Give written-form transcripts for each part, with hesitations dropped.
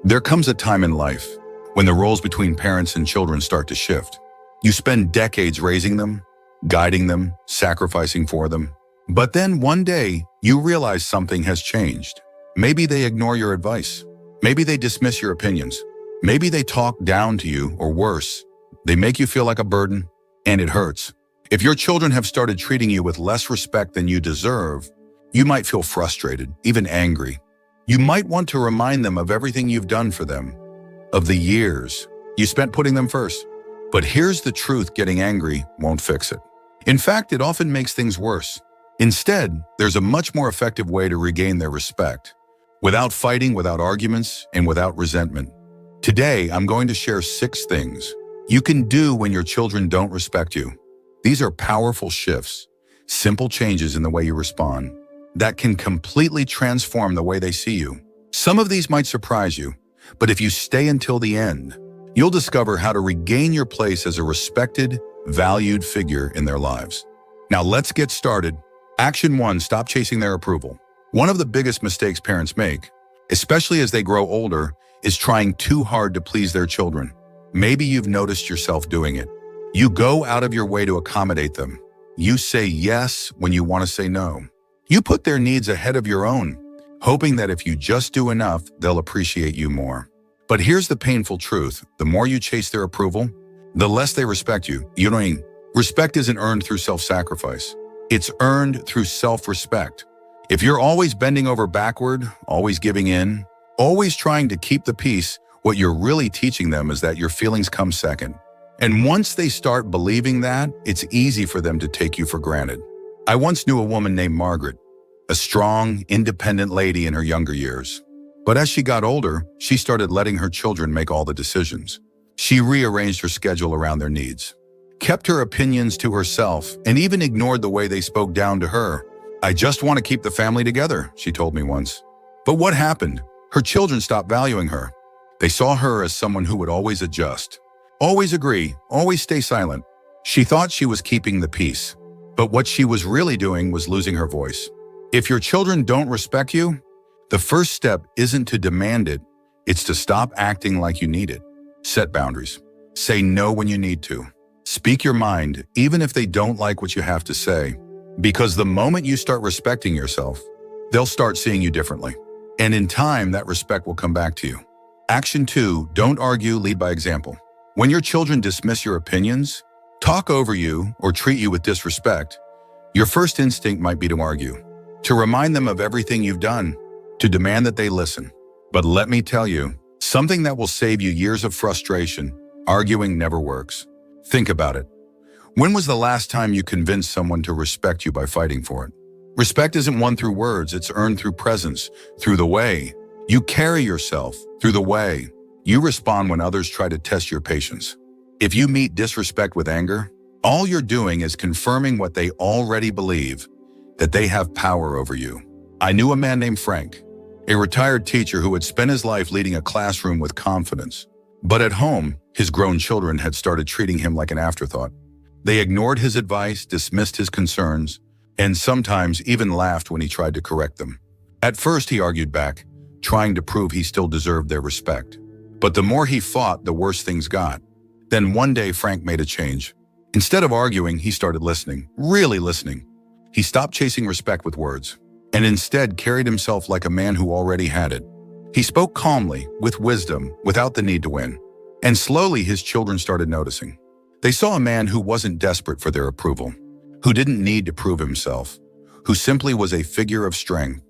There comes a time in life when the roles between parents and children start to shift. You spend decades raising them, guiding them, sacrificing for them. But then one day, you realize something has changed. Maybe they ignore your advice. Maybe they dismiss your opinions. Maybe they talk down to you, or worse, they make you feel like a burden, and it hurts. If your children have started treating you with less respect than you deserve, you might feel frustrated, even angry. You might want to remind them of everything you've done for them, of the years you spent putting them first. But here's the truth: getting angry won't fix it. In fact, it often makes things worse. Instead, there's a much more effective way to regain their respect, without fighting, without arguments, and without resentment. Today, I'm going to share 6 things you can do when your children don't respect you. These are powerful shifts, simple changes in the way you respond, that can completely transform the way they see you. Some of these might surprise you, but if you stay until the end, you'll discover how to regain your place as a respected, valued figure in their lives. Now let's get started. Action 1, stop chasing their approval. One of the biggest mistakes parents make, especially as they grow older, is trying too hard to please their children. Maybe you've noticed yourself doing it. You go out of your way to accommodate them. You say yes when you want to say no. You put their needs ahead of your own, hoping that if you just do enough, they'll appreciate you more. But here's the painful truth: the more you chase their approval, the less they respect you. You know what I mean? Respect isn't earned through self-sacrifice. It's earned through self-respect. If you're always bending over backward, always giving in, always trying to keep the peace, what you're really teaching them is that your feelings come second. And once they start believing that, it's easy for them to take you for granted. I once knew a woman named Margaret, a strong, independent lady in her younger years. But as she got older, she started letting her children make all the decisions. She rearranged her schedule around their needs, kept her opinions to herself, and even ignored the way they spoke down to her. "I just want to keep the family together," she told me once. But what happened? Her children stopped valuing her. They saw her as someone who would always adjust, always agree, always stay silent. She thought she was keeping the peace, but what she was really doing was losing her voice. If your children don't respect you, the first step isn't to demand it, it's to stop acting like you need it. Set boundaries. Say no when you need to. Speak your mind, even if they don't like what you have to say. Because the moment you start respecting yourself, they'll start seeing you differently. And in time, that respect will come back to you. Action 2, don't argue, lead by example. When your children dismiss your opinions, talk over you, or treat you with disrespect, your first instinct might be to argue, to remind them of everything you've done, to demand that they listen. But let me tell you, something that will save you years of frustration: arguing never works. Think about it. When was the last time you convinced someone to respect you by fighting for it? Respect isn't won through words, it's earned through presence, through the way you carry yourself, through the way you respond when others try to test your patience. If you meet disrespect with anger, all you're doing is confirming what they already believe, that they have power over you. I knew a man named Frank, a retired teacher who had spent his life leading a classroom with confidence. But at home, his grown children had started treating him like an afterthought. They ignored his advice, dismissed his concerns, and sometimes even laughed when he tried to correct them. At first, he argued back, trying to prove he still deserved their respect. But the more he fought, the worse things got. Then one day, Frank made a change. Instead of arguing, he started listening, really listening. He stopped chasing respect with words, and instead carried himself like a man who already had it. He spoke calmly, with wisdom, without the need to win. And slowly, his children started noticing. They saw a man who wasn't desperate for their approval, who didn't need to prove himself, who simply was a figure of strength.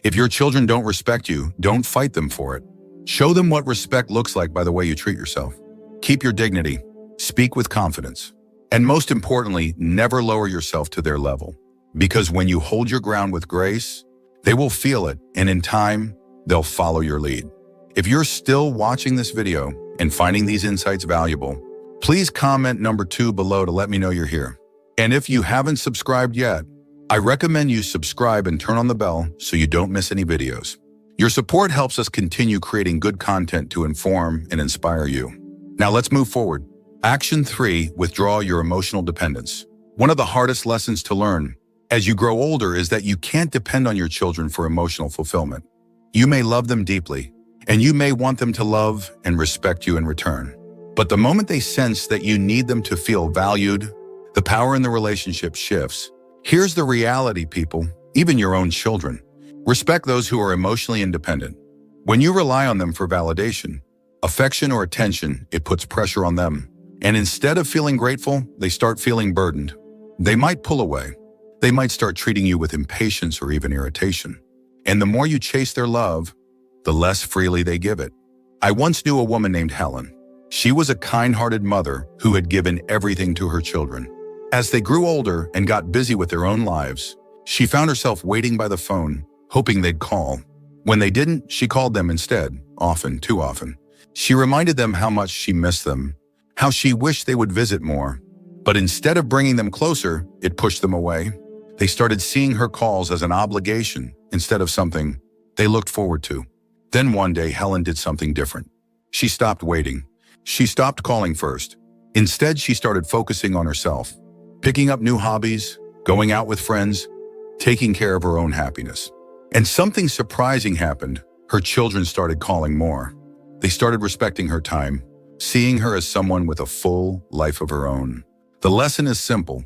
If your children don't respect you, don't fight them for it. Show them what respect looks like by the way you treat yourself. Keep your dignity, speak with confidence, and most importantly, never lower yourself to their level. Because when you hold your ground with grace, they will feel it, and in time, they'll follow your lead. If you're still watching this video and finding these insights valuable, please comment number 2 below to let me know you're here. And if you haven't subscribed yet, I recommend you subscribe and turn on the bell so you don't miss any videos. Your support helps us continue creating good content to inform and inspire you. Now let's move forward. Action 3, withdraw your emotional dependence. One of the hardest lessons to learn as you grow older is that you can't depend on your children for emotional fulfillment. You may love them deeply, and you may want them to love and respect you in return. But the moment they sense that you need them to feel valued, the power in the relationship shifts. Here's the reality, people, even your own children. Respect those who are emotionally independent. When you rely on them for validation, affection, or attention, it puts pressure on them. And instead of feeling grateful, they start feeling burdened. They might pull away. They might start treating you with impatience or even irritation. And the more you chase their love, the less freely they give it. I once knew a woman named Helen. She was a kind-hearted mother who had given everything to her children. As they grew older and got busy with their own lives, she found herself waiting by the phone, hoping they'd call. When they didn't, she called them instead, often, too often. She reminded them how much she missed them, how she wished they would visit more. But instead of bringing them closer, it pushed them away. They started seeing her calls as an obligation instead of something they looked forward to. Then one day, Helen did something different. She stopped waiting. She stopped calling first. Instead, she started focusing on herself, picking up new hobbies, going out with friends, taking care of her own happiness. And something surprising happened. Her children started calling more. They started respecting her time, seeing her as someone with a full life of her own. The lesson is simple.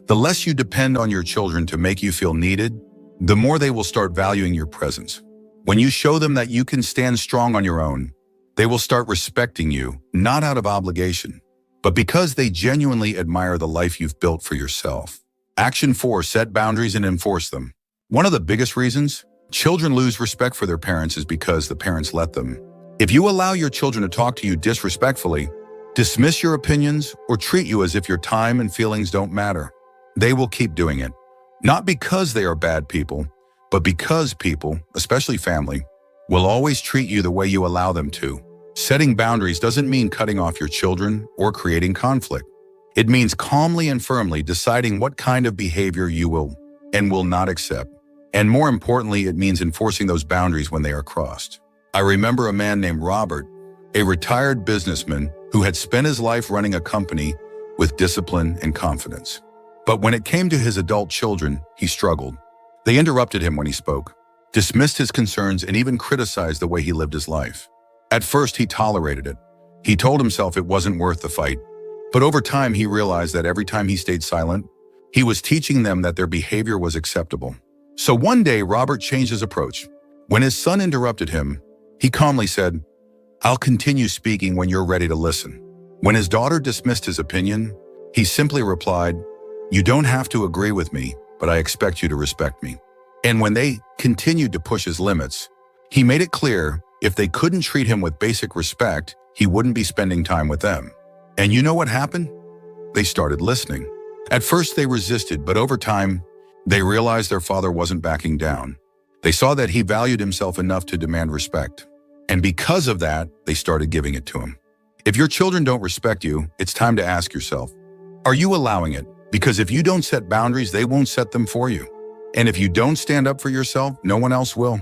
The less you depend on your children to make you feel needed, the more they will start valuing your presence. When you show them that you can stand strong on your own, they will start respecting you, not out of obligation, but because they genuinely admire the life you've built for yourself. Action 4, set boundaries and enforce them. One of the biggest reasons children lose respect for their parents is because the parents let them. If you allow your children to talk to you disrespectfully, dismiss your opinions, or treat you as if your time and feelings don't matter, they will keep doing it. Not because they are bad people, but because people, especially family, will always treat you the way you allow them to. Setting boundaries doesn't mean cutting off your children or creating conflict. It means calmly and firmly deciding what kind of behavior you will and will not accept. And more importantly, it means enforcing those boundaries when they are crossed. I remember a man named Robert, a retired businessman who had spent his life running a company with discipline and confidence. But when it came to his adult children, he struggled. They interrupted him when he spoke, dismissed his concerns, and even criticized the way he lived his life. At first, he tolerated it. He told himself it wasn't worth the fight. But over time, he realized that every time he stayed silent, he was teaching them that their behavior was acceptable. So one day, Robert changed his approach. When his son interrupted him, he calmly said, "I'll continue speaking when you're ready to listen." When his daughter dismissed his opinion, he simply replied, "You don't have to agree with me, but I expect you to respect me." And when they continued to push his limits, he made it clear if they couldn't treat him with basic respect, he wouldn't be spending time with them. And you know what happened? They started listening. At first they resisted, but over time, they realized their father wasn't backing down. They saw that he valued himself enough to demand respect. And because of that, they started giving it to him. If your children don't respect you, it's time to ask yourself, are you allowing it? Because if you don't set boundaries, they won't set them for you. And if you don't stand up for yourself, no one else will.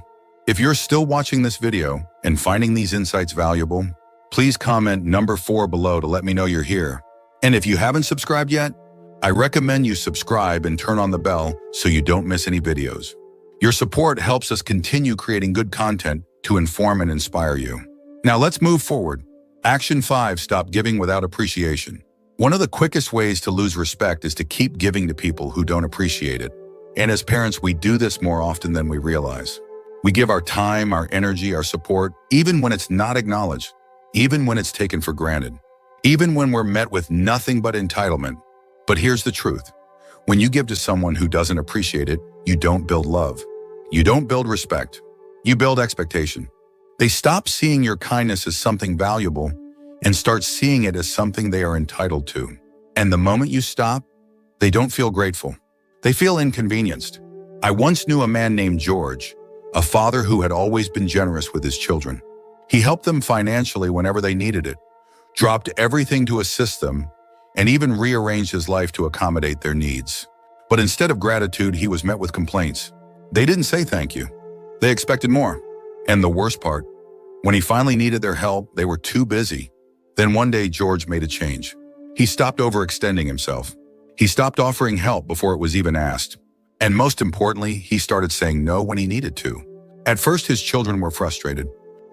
If you're still watching this video and finding these insights valuable, please comment number 4 below to let me know you're here. And if you haven't subscribed yet, I recommend you subscribe and turn on the bell so you don't miss any videos. Your support helps us continue creating good content to inform and inspire you. Now let's move forward. Action 5, stop giving without appreciation. One of the quickest ways to lose respect is to keep giving to people who don't appreciate it. And as parents, we do this more often than we realize. We give our time, our energy, our support, even when it's not acknowledged, even when it's taken for granted, even when we're met with nothing but entitlement. But here's the truth. When you give to someone who doesn't appreciate it, you don't build love. You don't build respect. You build expectation. They stop seeing your kindness as something valuable and start seeing it as something they are entitled to. And the moment you stop, they don't feel grateful. They feel inconvenienced. I once knew a man named George, a father who had always been generous with his children. He helped them financially whenever they needed it, dropped everything to assist them, and even rearranged his life to accommodate their needs. But instead of gratitude, he was met with complaints. They didn't say thank you. They expected more. And the worst part, when he finally needed their help, they were too busy. Then one day, George made a change. He stopped overextending himself. He stopped offering help before it was even asked. And most importantly, he started saying no when he needed to. At first, his children were frustrated.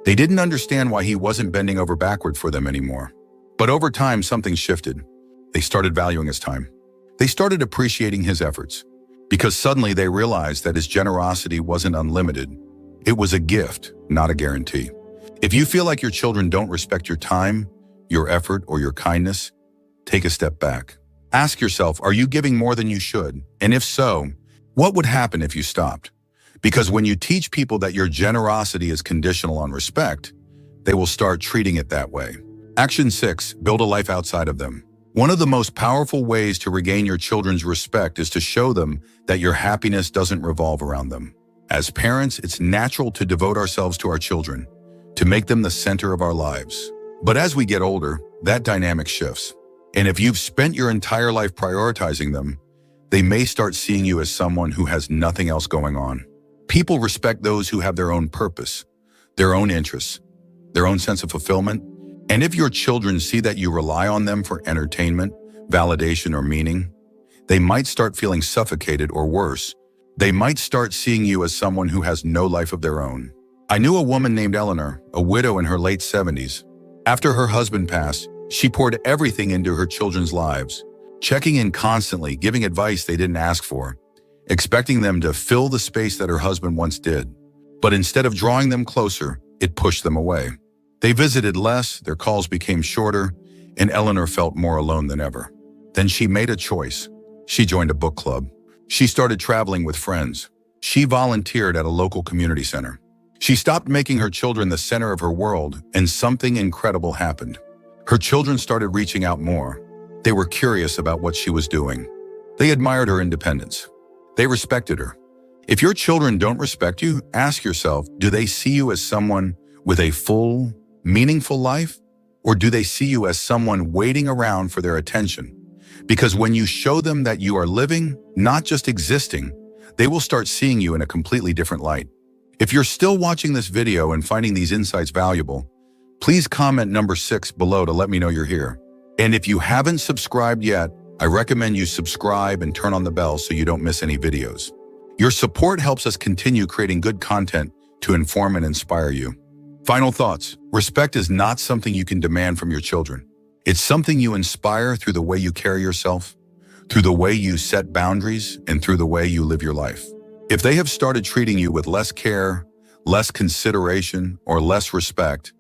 They didn't understand why he wasn't bending over backward for them anymore. But over time, something shifted. They started valuing his time. They started appreciating his efforts, because suddenly they realized that his generosity wasn't unlimited. It was a gift, not a guarantee. If you feel like your children don't respect your time, your effort, or your kindness, take a step back. Ask yourself, are you giving more than you should? And if so, what would happen if you stopped? Because when you teach people that your generosity is conditional on respect, they will start treating it that way. Action 6, build a life outside of them. One of the most powerful ways to regain your children's respect is to show them that your happiness doesn't revolve around them. As parents, it's natural to devote ourselves to our children, to make them the center of our lives. But as we get older, that dynamic shifts. And if you've spent your entire life prioritizing them, they may start seeing you as someone who has nothing else going on. People respect those who have their own purpose, their own interests, their own sense of fulfillment. And if your children see that you rely on them for entertainment, validation, or meaning, they might start feeling suffocated, or worse, they might start seeing you as someone who has no life of their own. I knew a woman named Eleanor, a widow in her late 70s. After her husband passed, she poured everything into her children's lives, checking in constantly, giving advice they didn't ask for, expecting them to fill the space that her husband once did. But instead of drawing them closer, it pushed them away. They visited less, their calls became shorter, and Eleanor felt more alone than ever. Then she made a choice. She joined a book club. She started traveling with friends. She volunteered at a local community center. She stopped making her children the center of her world, and something incredible happened. Her children started reaching out more. They were curious about what she was doing. They admired her independence. They respected her. If your children don't respect you, ask yourself, do they see you as someone with a full, meaningful life? Or do they see you as someone waiting around for their attention? Because when you show them that you are living, not just existing, they will start seeing you in a completely different light. If you're still watching this video and finding these insights valuable, please comment number 6 below to let me know you're here. And if you haven't subscribed yet, I recommend you subscribe and turn on the bell so you don't miss any videos. Your support helps us continue creating good content to inform and inspire you. Final thoughts. Respect is not something you can demand from your children. It's something you inspire through the way you carry yourself, through the way you set boundaries, and through the way you live your life. If they have started treating you with less care, less consideration, or less respect,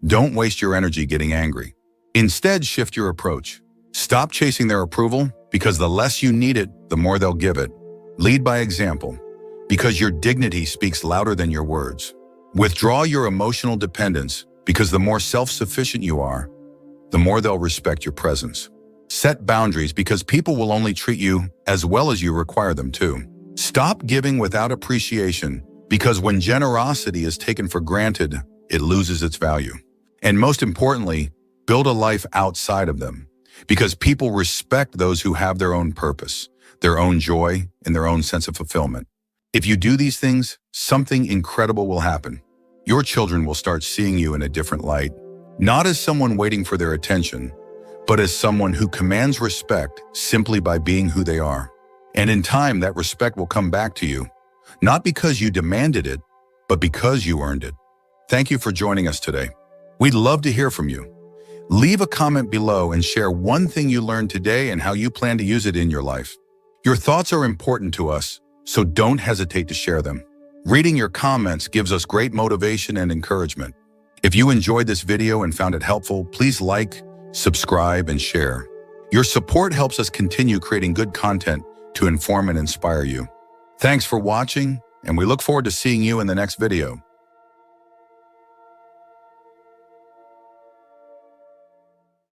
don't waste your energy getting angry. Instead, shift your approach. Stop chasing their approval, because the less you need it, the more they'll give it. Lead by example, because your dignity speaks louder than your words. Withdraw your emotional dependence, because the more self-sufficient you are, the more they'll respect your presence. Set boundaries, because people will only treat you as well as you require them to. Stop giving without appreciation, because when generosity is taken for granted, it loses its value. And most importantly, build a life outside of them, because people respect those who have their own purpose, their own joy, and their own sense of fulfillment. If you do these things, something incredible will happen. Your children will start seeing you in a different light, not as someone waiting for their attention, but as someone who commands respect simply by being who they are. And in time, that respect will come back to you, not because you demanded it, but because you earned it. Thank you for joining us today. We'd love to hear from you. Leave a comment below and share one thing you learned today and how you plan to use it in your life. Your thoughts are important to us, so don't hesitate to share them. Reading your comments gives us great motivation and encouragement. If you enjoyed this video and found it helpful, please like, subscribe, and share. Your support helps us continue creating good content to inform and inspire you. Thanks for watching, and we look forward to seeing you in the next video.